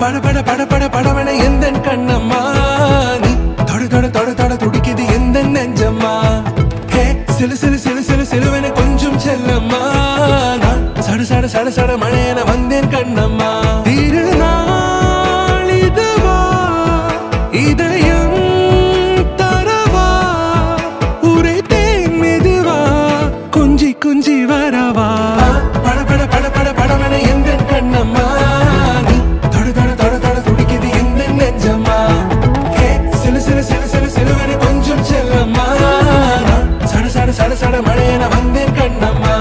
பட பட பட பட படவன எந்த கண்ணம்மா நீ தொட தொட தொட தொட துடிக்குது எந்த நெஞ்சம்மா ஹே சிலு சிலு சிலு சிலு சிலுவன கொஞ்சம் செல்லம்மா நான் சட சட சட சட மழையன வந்தேன் கண்ணம்மா திருநாள் இதுவா இதயம் தரவா உரைத்தேன் மெதுவா குஞ்சி குஞ்சி வரவா பட பட பட பட படவன எந்த கண்ணம்மா நீ தொட தொட தொட தொட துடிக்குது எந்த நெஞ்சம்மா ஹே சிலு சிலு சிலு சிலு சிலுவன கொஞ்சம் செல்லம்மா நான் சட சட சட சட மழையன வந்தேன் கண்ணம்மா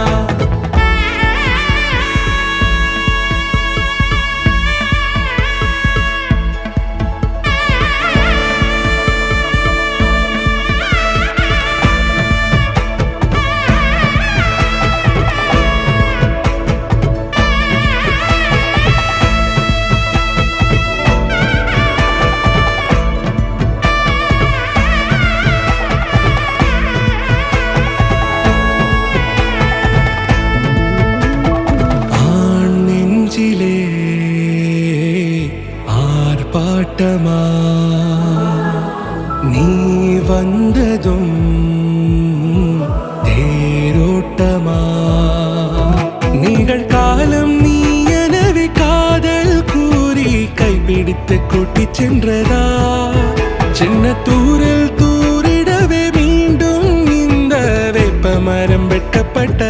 ஆர்ப்பாட்டமா நீ வந்ததும் தேரோட்டமா நிகழ்காலம் நீ எனவே காதல் கூறி கைப்பிடித்து கூட்டிச் சென்றதா சின்ன தூரில் தூரிடவே மீண்டும் இந்த வேப்ப மரம் வெட்டப்பட்ட